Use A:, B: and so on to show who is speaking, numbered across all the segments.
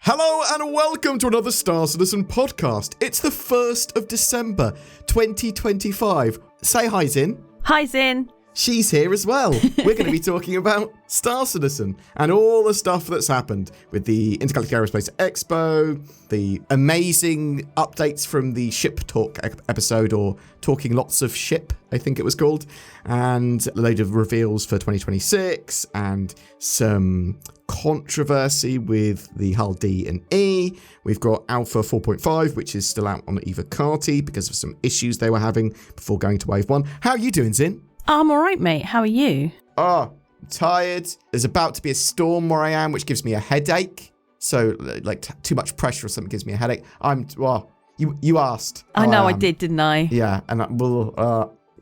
A: Hello and welcome to another Star Citizen podcast. It's the 1st of December, 2025. Say hi, Zin.
B: Hi, Zin.
A: She's here as well. We're going to be talking about Star Citizen and all the stuff that's happened with the Intergalactic Aerospace Expo, the amazing updates from the Ship Talk episode, or Talking Lots of Ship, I think it was called, and a load of reveals for 2026, and some controversy with the Hull D and E. We've got Alpha 4.5, which is still out on Evocati because of some issues they were having before going to Wave 1. How are you doing, Zin?
B: I'm all right, mate. How are you?
A: I'm tired. There's about to be a storm where I am, which gives me a headache. So, too much pressure or something gives me a headache. You asked.
B: I know I did, didn't I?
A: Yeah, and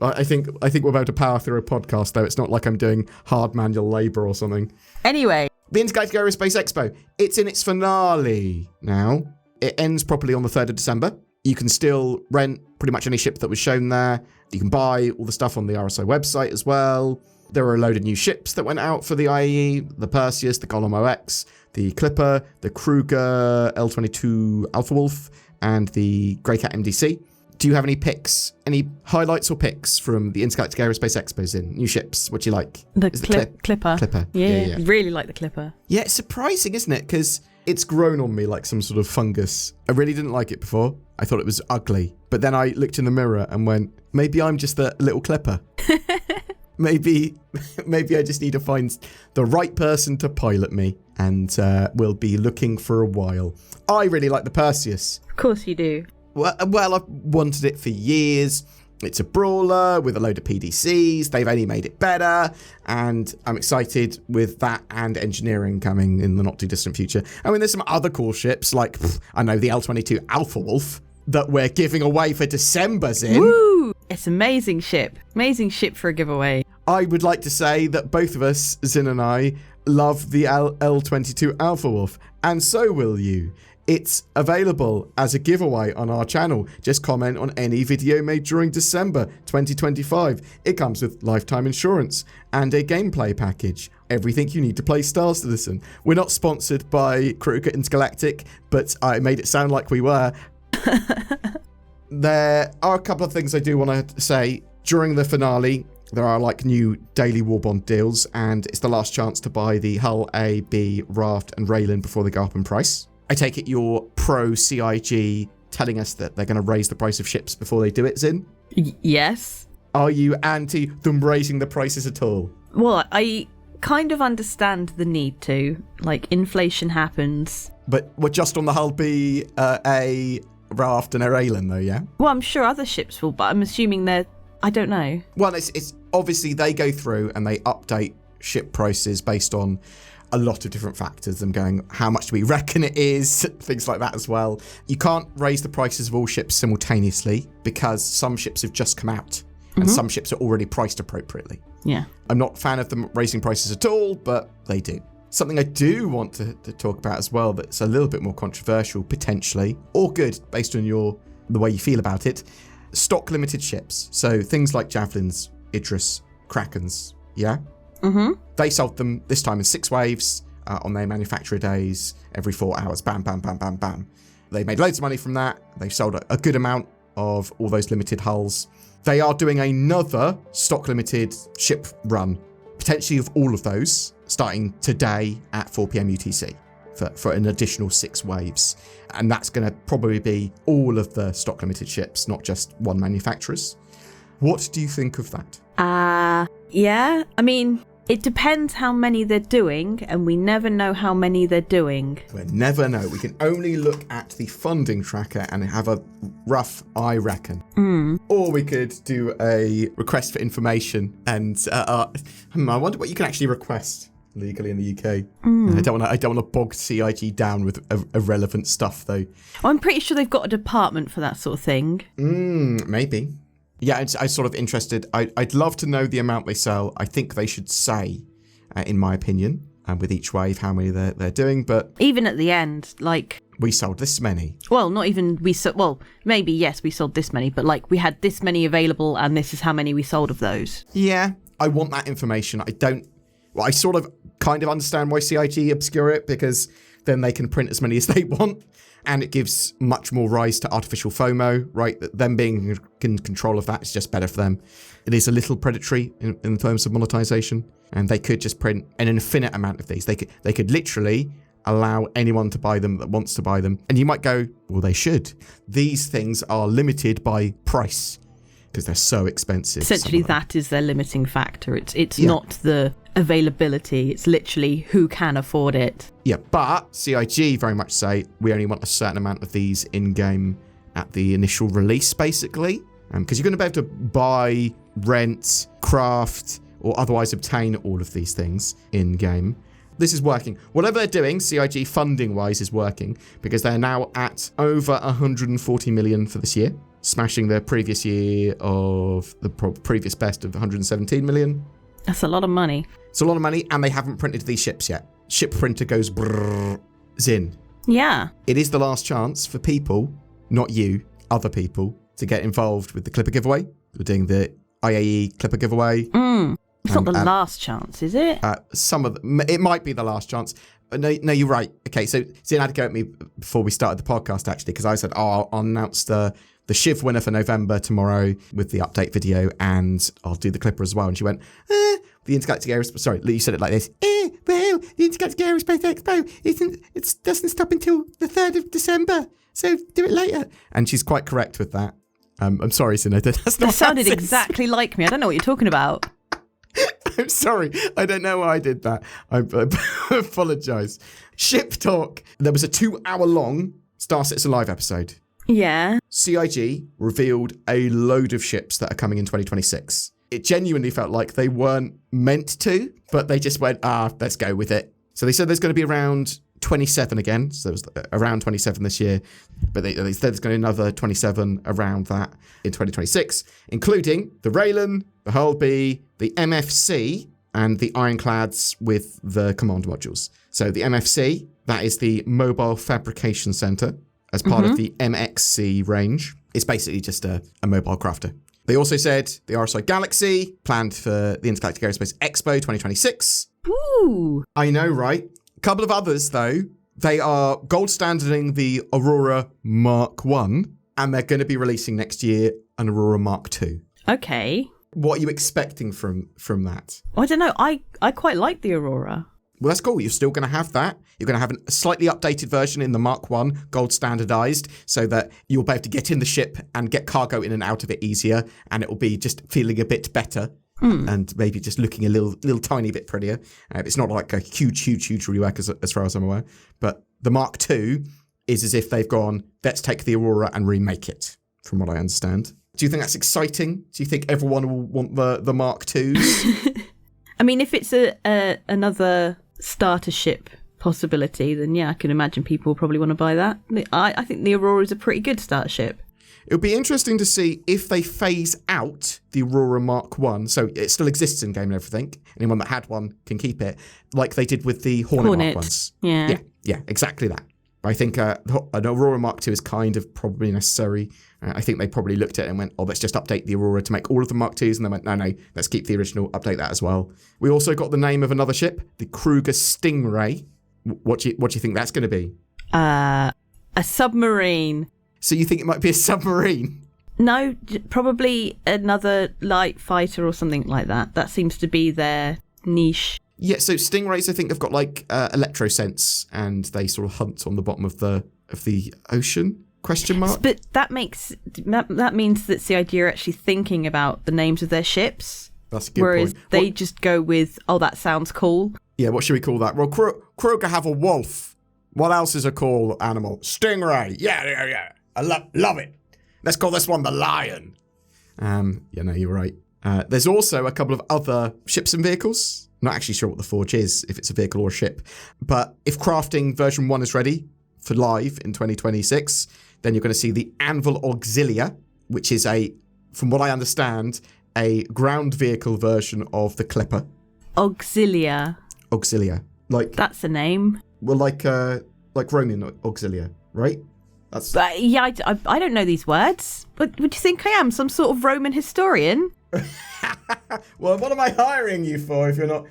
A: I think we're about to power through a podcast, though. It's not like I'm doing hard manual labour or something.
B: Anyway.
A: The Intergalactic Aerospace Expo. It's in its finale now. It ends properly on the 3rd of December. You can still rent pretty much any ship that was shown there. You can buy all the stuff on the RSI website as well. There are a load of new ships that went out for the IAE, the Perseus, the Golem OX, the Clipper, the Kruger L-22 Alpha Wolf, and the Greycat MDC. Do you have any picks, any highlights or picks from the Intergalactic Aerospace Expos in new ships? What do you like?
B: The Clipper.
A: Clipper.
B: Yeah, really like the Clipper.
A: Yeah, it's surprising, isn't it? Because it's grown on me like some sort of fungus. I really didn't like it before. I thought it was ugly. But then I looked in the mirror and went, maybe I'm just a little Clipper. Maybe I just need to find the right person to pilot me, and we'll be looking for a while. I really like the Perseus.
B: Of course you do.
A: Well, I've wanted it for years. It's a brawler with a load of PDCs. They've only made it better, and I'm excited with that and engineering coming in the not too distant future. I mean, there's some other cool ships like, I know, the L-22 Alpha Wolf that we're giving away for December's in.
B: Woo! It's amazing ship. Amazing ship for a giveaway.
A: I would like to say that both of us, Zin and I, love the L-22 Alpha Wolf, and so will you. It's available as a giveaway on our channel. Just comment on any video made during December 2025. It comes with lifetime insurance and a gameplay package. Everything you need to play Star Citizen. We're not sponsored by Kruger Intergalactic, but I made it sound like we were. There are a couple of things I do want to say. During the finale, there are new daily Warbond deals, and it's the last chance to buy the Hull A, B, Raft, and Raylan before they go up in price. I take it you're pro CIG telling us that they're going to raise the price of ships before they do it, Zin?
B: Yes.
A: Are you anti them raising the prices at all?
B: Well, I kind of understand the need to. Inflation happens.
A: But we're just on the Hull B, A, Raft, and a Raylan, though, yeah?
B: Well, I'm sure other ships will, but I'm assuming I don't know.
A: Well, it's obviously they go through and they update ship prices based on a lot of different factors. I'm going, how much do we reckon it is? Things like that as well. You can't raise the prices of all ships simultaneously because some ships have just come out and some ships are already priced appropriately.
B: Yeah.
A: I'm not a fan of them raising prices at all, but they do. Something I do want to talk about as well that's a little bit more controversial, potentially, or good, based on the way you feel about it. Stock limited ships. So things like Javelins, Idris, Krakens, yeah? Mm-hmm. They sold them this time in 6 waves on their manufacturer days, every 4 hours. Bam, bam, bam, bam, bam. They made loads of money from that. They've sold a good amount of all those limited hulls. They are doing another stock limited ship run, potentially of all of those, starting today at 4 p.m. UTC for an additional 6 waves. And that's going to probably be all of the stock limited ships, not just one manufacturer's. What do you think of that?
B: Yeah. I mean, it depends how many they're doing, and we never know how many they're doing.
A: We never know. We can only look at the funding tracker and have a rough, I reckon. Or we could do a request for information, and I wonder what you can actually request legally in the UK. I don't want to bog CIG down with irrelevant stuff, though.
B: Well, I'm pretty sure they've got a department for that sort of thing.
A: Maybe. Yeah, I'm sort of interested. I'd love to know the amount they sell. I think they should say, in my opinion, with each wave how many they're doing. But
B: even at the end,
A: we sold this many.
B: Well, not even well, maybe yes, we sold this many, but we had this many available, and this is how many we sold of those.
A: Yeah, I want that information. I sort of kind of understand why CIG obscure it, because then they can print as many as they want. And it gives much more rise to artificial FOMO, right? Them being in control of that is just better for them. It is a little predatory in terms of monetization, and they could just print an infinite amount of these. They could literally allow anyone to buy them that wants to buy them. And you might go, well, they should. These things are limited by price because they're so expensive.
B: Essentially, that is their limiting factor. It's not the availability. It's literally who can afford it.
A: Yeah, but CIG very much say we only want a certain amount of these in-game at the initial release, basically. Because you're going to be able to buy, rent, craft, or otherwise obtain all of these things in-game. This is working. Whatever they're doing, CIG funding-wise is working because they're now at over 140 million for this year, smashing the previous year of the previous best of 117 million.
B: That's a lot of money.
A: It's a lot of money, and they haven't printed these ships yet. Ship printer goes brrrr, zin.
B: Yeah.
A: It is the last chance for people, not you, other people, to get involved with the Clipper giveaway. We're doing the IAE Clipper giveaway.
B: It's not the last chance, is it?
A: It might be the last chance. No, you're right. Okay, so Zin had to go at me before we started the podcast, actually, because I said, I'll announce the Shiv winner for November tomorrow with the update video, and I'll do the Clipper as well. And she went, the Intergalactic Aerospace... Sorry, you said it like this. Well, the Intergalactic Aerospace Expo it doesn't stop until the 3rd of December, so do it later. And she's quite correct with that. I'm sorry, Zin, that's not...
B: That sounded exactly like me. I don't know what you're talking about.
A: I'm sorry. I don't know why I did that. I apologise. Ship Talk. There was a 2-hour-long Star Citizen Live episode.
B: Yeah.
A: CIG revealed a load of ships that are coming in 2026. It genuinely felt like they weren't meant to, but they just went, let's go with it. So they said there's going to be around 27 again. So there was around 27 this year, but they said there's going to be another 27 around that in 2026, including the Raylan, the Hullby, the MFC, and the Ironclads with the command modules. So the MFC, that is the Mobile Fabrication Center, as part of the MXC range. It's basically just a mobile crafter. They also said the RSI Galaxy, planned for the Intergalactic Aerospace Expo 2026.
B: Ooh.
A: I know, right? A couple of others, though. They are gold standarding the Aurora Mark 1, and they're going to be releasing next year an Aurora Mark 2.
B: Okay.
A: What are you expecting from that?
B: I don't know. I quite like the Aurora.
A: Well, that's cool. You're still going to have that. You're going to have a slightly updated version in the Mark 1, gold standardized, so that you'll be able to get in the ship and get cargo in and out of it easier, and it will be just feeling a bit better and maybe just looking a little tiny bit prettier. It's not like a huge rework as far as I'm aware. But the Mark 2 is as if they've gone, let's take the Aurora and remake it, from what I understand. Do you think that's exciting? Do you think everyone will want the Mark 2s?
B: I mean, if it's another starter ship possibility, then yeah, I can imagine people probably want to buy that. I think the Aurora is a pretty good starter ship.
A: It'll be interesting to see if they phase out the Aurora Mark 1, so it still exists in game and everything. Anyone that had one can keep it, like they did with the Hornet Mark 1s. Yeah, exactly that. I think an Aurora Mark 2 is kind of probably necessary. I think they probably looked at it and went, let's just update the Aurora to make all of the Mark 2s. And they went, no, let's keep the original, update that as well. We also got the name of another ship, the Kruger Stingray. What do you think that's going to be?
B: A submarine.
A: So you think it might be a submarine?
B: No, probably another light fighter or something like that. That seems to be their niche.
A: Yeah, so Stingrays, I think, have got like electrosense, and they sort of hunt on the bottom of the ocean. Question mark?
B: But that means that CIG are actually thinking about the names of their ships.
A: That's a good
B: whereas
A: point.
B: They just go with, that sounds cool.
A: Yeah, what should we call that? Well, Kruger have a wolf. What else is a cool animal? Stingray. Yeah. I love it. Let's call this one the Lion. You're right. There's also a couple of other ships and vehicles. I'm not actually sure what the Forge is, if it's a vehicle or a ship. But if crafting version 1 is ready for live in 2026, then you're going to see the Anvil Auxilia, which is from what I understand, a ground vehicle version of the Clipper.
B: Auxilia.
A: Like
B: that's a name.
A: Well, like Roman Auxilia, right?
B: I don't know these words. But would you think I am some sort of Roman historian?
A: Well, what am I hiring you for if you're not?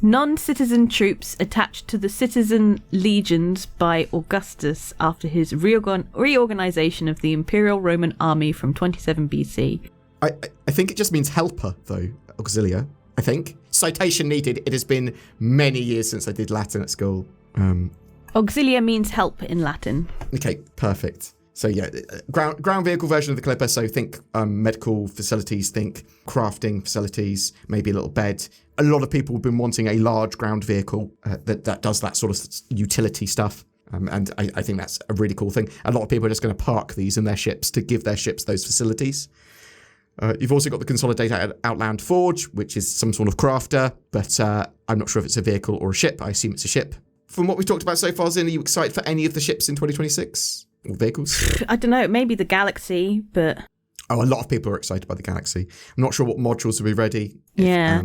B: Non-citizen troops attached to the citizen legions by Augustus after his reorganization of the Imperial Roman army from 27 BC.
A: I think it just means helper, though, auxilia, I think. Citation needed. It has been many years since I did Latin at school.
B: Auxilia means help in Latin.
A: Okay, perfect. So yeah, ground vehicle version of the Clipper. So think medical facilities, think crafting facilities, maybe a little bed. A lot of people have been wanting a large ground vehicle that does that sort of utility stuff. And I think that's a really cool thing. A lot of people are just going to park these in their ships to give their ships those facilities. You've also got the Consolidated Outland Forge, which is some sort of crafter, but I'm not sure if it's a vehicle or a ship. I assume it's a ship. From what we've talked about so far, Zin, are you excited for any of the ships in 2026? Or vehicles?
B: I don't know, maybe the Galaxy, but...
A: Oh, a lot of people are excited by the Galaxy. I'm not sure what modules will be ready.
B: Yeah.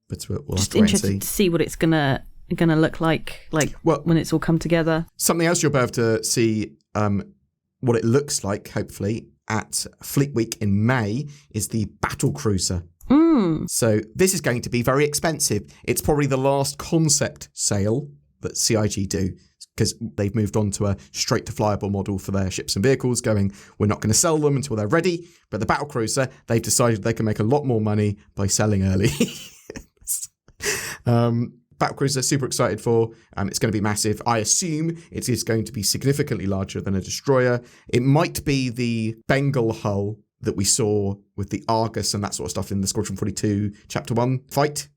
A: But we'll have
B: just
A: to wait and see.
B: interested to see what it's gonna look like when it's all come together.
A: Something else you'll be able to see what it looks like, hopefully, at Fleet Week in May is the Battle Cruiser. So this is going to be very expensive. It's probably the last concept sale that CIG do, because they've moved on to a straight-to-flyable model for their ships and vehicles, going, we're not going to sell them until they're ready. But the Battlecruiser, they've decided they can make a lot more money by selling early. Battlecruiser, super excited for. It's going to be massive. I assume it is going to be significantly larger than a destroyer. It might be the Bengal hull that we saw with the Argus and that sort of stuff in the Squadron 42 Chapter 1 fight.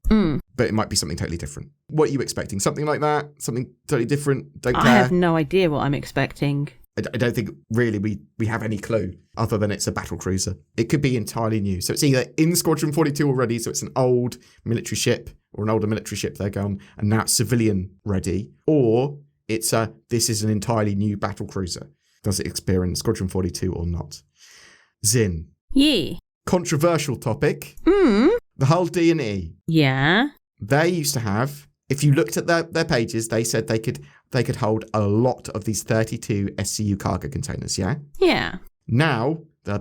A: But it might be something totally different. What are you expecting? Something like that? Something totally different? Don't care?
B: I have no idea what I'm expecting.
A: I don't think really we have any clue other than it's a battle cruiser. It could be entirely new. So it's either in Squadron 42 already, so it's an old military ship or an older military ship they're gone, and now it's civilian ready, or it's this is an entirely new battle cruiser. Does it experience Squadron 42 or not? Zin.
B: Yeah.
A: Controversial topic. The hull D and E.
B: Yeah.
A: They used to have, if you looked at their pages, they said they could hold a lot of these 32 SCU cargo containers, yeah?
B: Yeah.
A: Now, they'll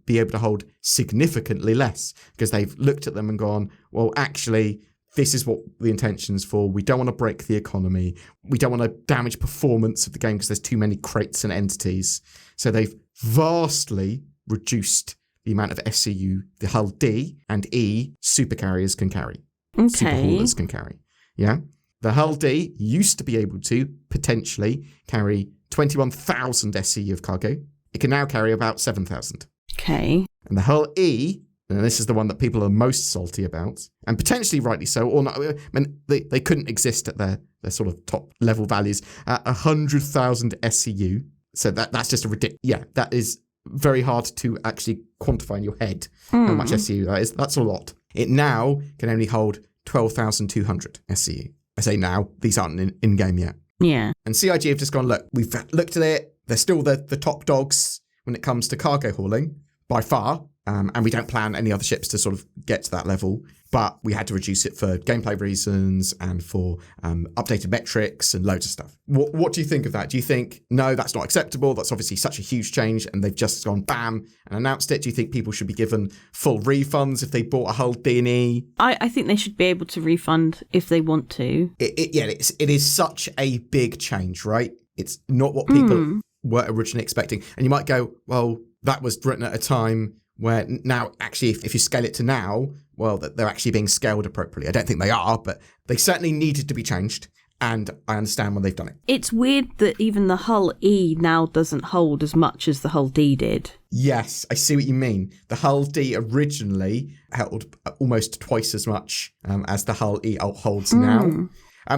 A: be able to hold significantly less, because they've looked at them and gone, well, actually, this is what the intention's for. We don't want to break the economy. We don't want to damage performance of the game because there's too many crates and entities. So they've vastly reduced the amount of SCU the hull D and E supercarriers can carry.
B: Okay.
A: Super haulers can carry. Yeah? The hull D used to be able to potentially carry 21,000 SCU of cargo. It can now carry about 7,000.
B: Okay.
A: And the hull E, and this is the one that people are most salty about, and potentially rightly so, or not, I mean, they couldn't exist at their sort of top level values at 100,000 SCU. So that's just a ridiculous. Yeah, that is very hard to actually quantify in your head how much SCU that is. That's a lot. It now can only hold 12,200 SCU. I say now, these aren't in game yet.
B: Yeah.
A: And CIG have just gone, look, we've looked at it. They're still the top dogs when it comes to cargo hauling, by far. And we don't plan any other ships to sort of get to that level. But we had to reduce it for gameplay reasons and for updated metrics and loads of stuff. What do you think of that? Do you think, no, that's not acceptable? That's obviously such a huge change and they've just gone bam and announced it. Do you think people should be given full refunds if they bought a hull D&E?
B: I think they should be able to refund if they want to.
A: It is such a big change, right? It's not what people were originally expecting. And you might go, well, that was written at a time where now, actually, if you scale it to now, well, they're actually being scaled appropriately. I don't think they are, but they certainly needed to be changed, and I understand when they've done it.
B: It's weird that even the hull E now doesn't hold as much as the hull D did.
A: Yes, I see what you mean. The hull D originally held almost twice as much as the hull E holds now.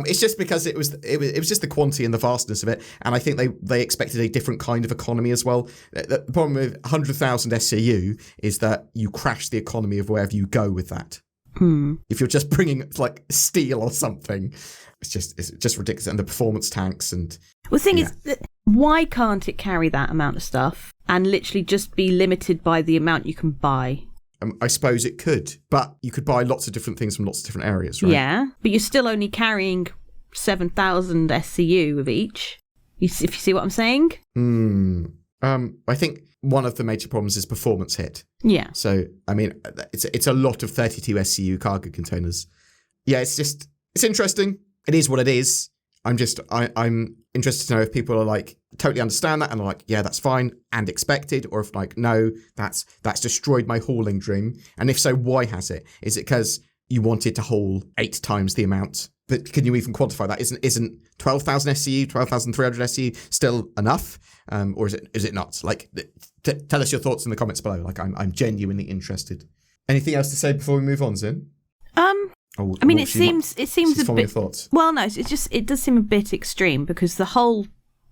A: It's just because it was just the quantity and the vastness of it, and I think they expected a different kind of economy as well. The problem with 100,000 SCU is that you crash the economy of wherever you go with that. If you're just bringing like steel or something, it's just ridiculous. And the performance tanks and
B: the thing is, why can't it carry that amount of stuff and literally just be limited by the amount you can buy?
A: I suppose it could, but you could buy lots of different things from lots of different areas, right?
B: Yeah, but you're still only carrying 7,000 SCU of each. If you see what I'm saying?
A: I think one of the major problems is performance hit.
B: Yeah.
A: So, I mean, it's a lot of 32 SCU cargo containers. Yeah, it's just, It's interesting. It is what it is. I'm interested to know if people are like totally understand that and are like, yeah, that's fine and expected, or if like, no, that's destroyed my hauling dream. And if so, why has it? Is it because you wanted to haul 8 times the amount? But can you even quantify that? Isn't 12,000 SCU, 12,300 SCU still enough? Or is it not? Like, tell us your thoughts in the comments below. Like, I'm genuinely interested. Anything else to say before we move on, Zin?
B: I mean, it seems a bit.
A: Thoughts.
B: Well, no, it does seem a bit extreme because the whole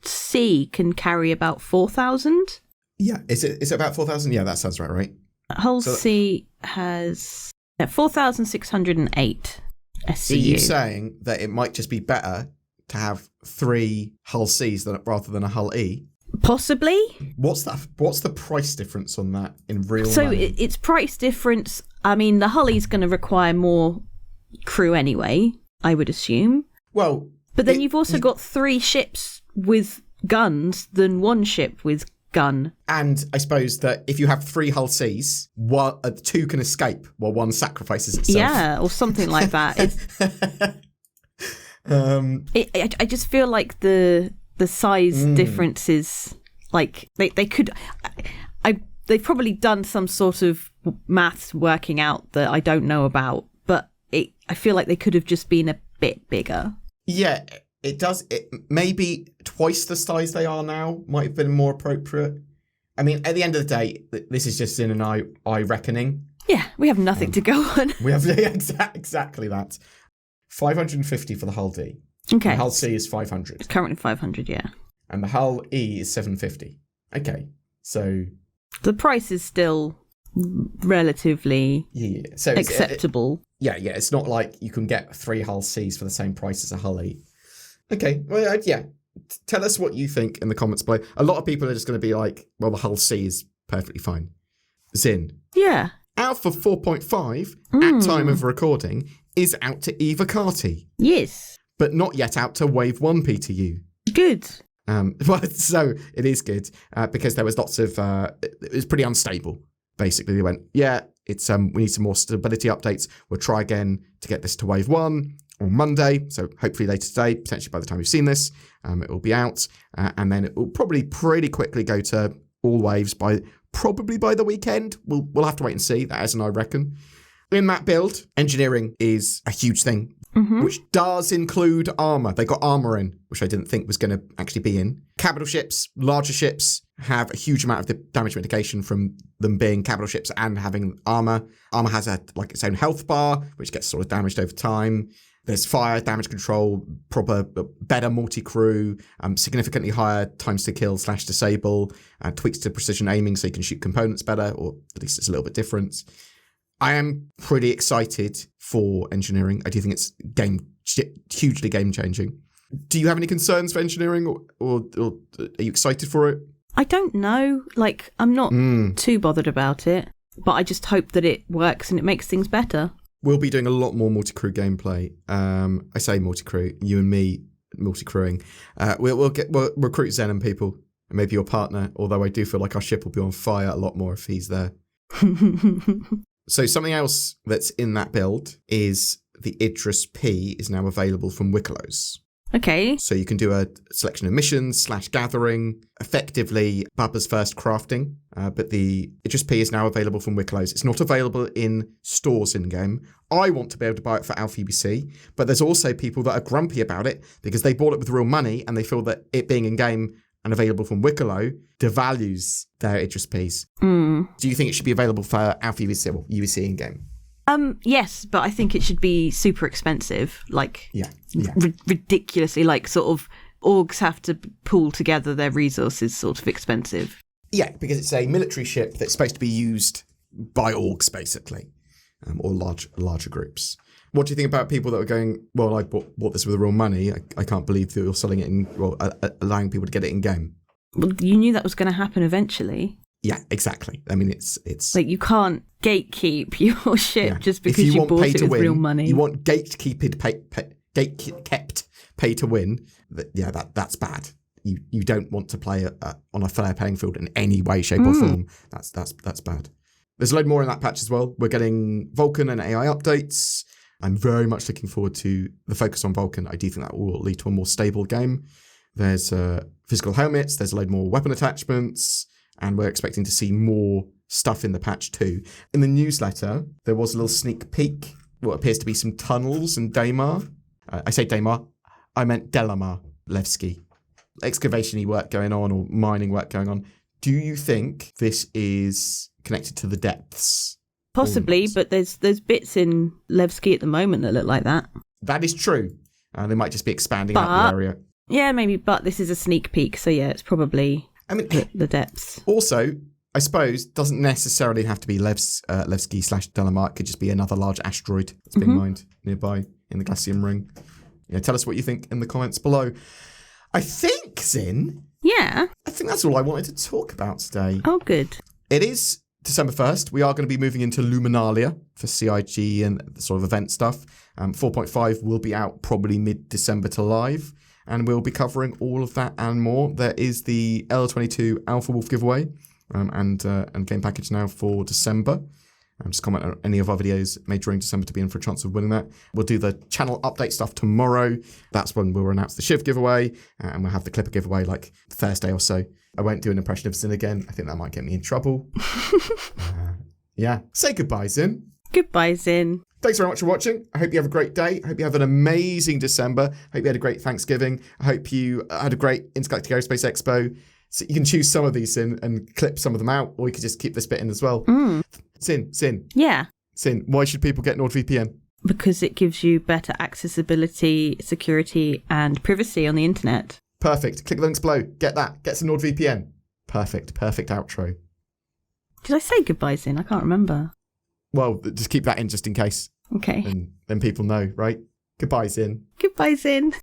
B: sea can carry about 4,000.
A: Yeah, is it about 4,000? Yeah, that sounds right.
B: The whole sea has 4,608 SCU.
A: So you're saying that it might just be better to have 3 hull Cs rather than a hull E?
B: Possibly.
A: What's the price difference on that in real money?
B: So it's price difference. I mean, the hull E's going to require more crew anyway, I would assume.
A: Well,
B: but then you've also got 3 ships with guns than 1 ship with gun.
A: And I suppose that if you have 3 hull Cs, 2 can escape while 1 sacrifices itself.
B: Yeah, or something like that. I just feel like the size difference is like they could. They've probably done some sort of maths working out that I don't know about, but I feel like they could have just been a bit bigger.
A: Yeah, it does. Maybe twice the size they are now might have been more appropriate. I mean, at the end of the day, this is just Zin and I reckoning.
B: Yeah, we have nothing to go on.
A: We have exactly that. 550 for the hull D.
B: Okay.
A: The hull C is 500.
B: It's currently 500, yeah.
A: And the hull E is 750. Okay, so
B: the price is still relatively acceptable.
A: It's not like you can get 3 hull Cs for the same price as a hull E. Okay, well, yeah. Tell us what you think in the comments below. A lot of people are just going to be like, well, the hull C is perfectly fine. Zin.
B: Yeah.
A: Alpha 4.5, at time of recording, is out to Evocati.
B: Yes.
A: But not yet out to Wave 1 PTU.
B: Good.
A: So it is good because there was lots of... it was pretty unstable, basically. They went, yeah, it's we need some more stability updates. We'll try again to get this to Wave 1 on Monday. So hopefully later today, potentially by the time you've seen this, it will be out. And then it will probably pretty quickly go to all waves probably by the weekend. We'll have to wait and see. That is, and I reckon. In that build, engineering is a huge thing, which does include armor. They got armor in, which I didn't think was going to actually be in. Capital ships, larger ships, have a huge amount of the damage mitigation from them being capital ships and having armor. Armor has its own health bar, which gets sort of damaged over time. There's fire, damage control, better multi-crew, significantly higher times to kill / disable, tweaks to precision aiming so you can shoot components better, or at least it's a little bit different. I am pretty excited for engineering. I do think it's hugely game-changing. Do you have any concerns for engineering, or are you excited for it?
B: I don't know. Like, I'm not too bothered about it, but I just hope that it works and it makes things better.
A: We'll be doing a lot more multi-crew gameplay. I say multi-crew, you and me multi-crewing. We'll recruit Zen and people, and maybe your partner, although I do feel like our ship will be on fire a lot more if he's there. So something else that's in that build is the Idris P is now available from Wickelos.
B: Okay.
A: So you can do a selection of missions / gathering, effectively Bubba's first crafting, but the Idris P is now available from Wickelos. It's not available in stores in-game. I want to be able to buy it for Alpha UBC, but there's also people that are grumpy about it because they bought it with real money and they feel that it being in-game and available from Wickelo devalues their Idris Ps. Do you think it should be available for Alpha UBC or UBC in-game?
B: Yes, but I think it should be super expensive. Like, ridiculously, like sort of orgs have to pool together their resources, sort of expensive.
A: Yeah, because it's a military ship that's supposed to be used by orgs, basically, or larger groups. What do you think about people that are going, well, I bought this with real money. I can't believe that you're selling it allowing people to get it in game.
B: Well, you knew that was going to happen eventually.
A: Yeah, exactly. I mean, it's
B: like you can't gatekeep your ship just because you bought it with real money.
A: You want gatekept pay to win. That's bad. You don't want to play on a fair playing field in any way, shape, or form. That's bad. There's a load more in that patch as well. We're getting Vulcan and AI updates. I'm very much looking forward to the focus on Vulcan. I do think that will lead to a more stable game. There's physical helmets, there's a load more weapon attachments, and we're expecting to see more stuff in the patch too. In the newsletter, there was a little sneak peek, what appears to be some tunnels in Daymar. I say Daymar, I meant Delamar Levski. Excavation-y work going on, or mining work going on. Do you think this is connected to the depths?
B: Possibly, but there's bits in Levski at the moment that look like that.
A: That is true. They might just be expanding out the area.
B: Yeah, maybe, but this is a sneak peek, so yeah, it's probably the depths.
A: Also, I suppose, doesn't necessarily have to be Levski/Delamar. It could just be another large asteroid that's being mined nearby in the Glacium Ring. Yeah, tell us what you think in the comments below. I think, Zin...
B: Yeah.
A: I think that's all I wanted to talk about today.
B: Oh, good.
A: It is December 1st. We are going to be moving into Luminalia for CIG and the sort of event stuff. 4.5 will be out probably mid-December to live, and we'll be covering all of that and more. There is the L22 Alpha Wolf giveaway and game package now for December. Just comment on any of our videos made during December to be in for a chance of winning that. We'll do the channel update stuff tomorrow. That's when we'll announce the Shiv giveaway, and we'll have the Clipper giveaway like Thursday or so. I won't do an impression of Zin again. I think that might get me in trouble. Yeah. Say goodbye, Zin.
B: Goodbye, Zin.
A: Thanks very much for watching. I hope you have a great day. I hope you have an amazing December. I hope you had a great Thanksgiving. I hope you had a great Intergalactic Aerospace Expo. So you can choose some of these, Zin, and clip some of them out, or you could just keep this bit in as well. Zin.
B: Yeah.
A: Zin, why should people get NordVPN?
B: Because it gives you better accessibility, security, and privacy on the internet.
A: Perfect. Click the links below. Get that. Get some NordVPN. Perfect outro.
B: Did I say goodbye, Zin? I can't remember.
A: Well, just keep that in just in case.
B: Okay.
A: And then people know, right? Goodbye, Zin.
B: Goodbye, Zin.